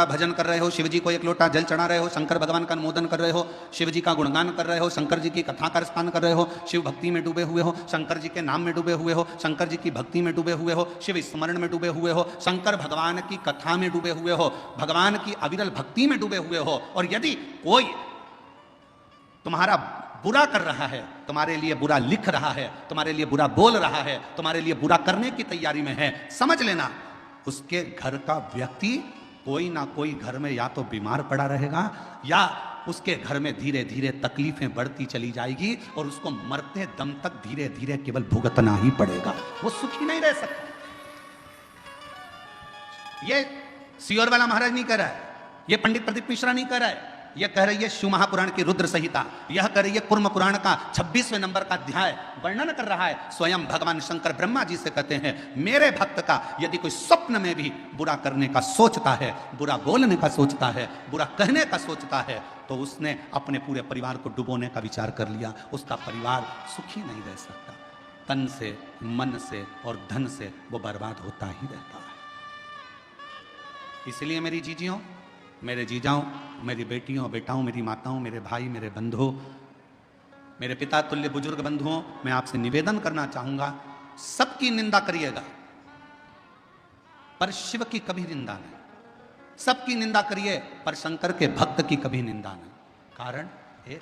का भजन कर रहे हो, शिव जी को एक लोटा जल चढ़ा रहे हो, शंकर भगवान का अनुमोदन कर रहे हो, शिव जी का गुणगान कर रहे हो, शंकर जी की कथा का रसपान कर रहे हो, शिव भक्ति में डूबे हुए हो, शंकर जी के नाम में डूबे हुए हो, शंकर जी की भक्ति में डूबे हुए हो, शिव स्मरण में डूबे हुए हो, शंकर भगवान की कथा में डूबे हुए हो, भगवान की अविरल भक्ति में डूबे हुए हो, और यदि कोई तुम्हारा बुरा कर रहा है, तुम्हारे लिए बुरा लिख रहा है, तुम्हारे लिए बुरा बोल रहा है, तुम्हारे लिए बुरा करने की तैयारी में है, समझ लेना उसके घर का व्यक्ति कोई ना कोई घर में या तो बीमार पड़ा रहेगा या उसके घर में धीरे धीरे तकलीफें बढ़ती चली जाएगी और उसको मरते दम तक धीरे धीरे केवल भुगतना ही पड़ेगा, वो सुखी नहीं रह सकता। ये सियोर वाला महाराज नहीं कह रहा है, ये पंडित प्रदीप मिश्रा नहीं कह रहा है, यह कह रही है शिव महापुराण की रुद्र संहिता, यह कह रही है कुर्म पुराण का 26वें नंबर का अध्याय वर्णन कर रहा है। स्वयं भगवान शंकर ब्रह्मा जी से कहते हैं, मेरे भक्त का यदि कोई स्वप्न में भी बुरा करने का सोचता है, बुरा बोलने का सोचता है, बुरा कहने का सोचता है, तो उसने अपने पूरे परिवार को डुबोने का विचार कर लिया, उसका परिवार सुखी नहीं रह सकता। तन से, मन से और धन से वो बर्बाद होता ही रहता है। इसलिए मेरी जीजियों, मेरे जीजाओं, मेरी बेटियों बेटाओं, मेरी माताओं, मेरे भाई, मेरे बंधुओं, मेरे पिता तुल्य बुजुर्ग बंधुओं, मैं आपसे निवेदन करना चाहूंगा, सबकी निंदा करिएगा पर शिव की कभी निंदा नहीं। सबकी निंदा करिए पर शंकर के भक्त की कभी निंदा नहीं। कारण एक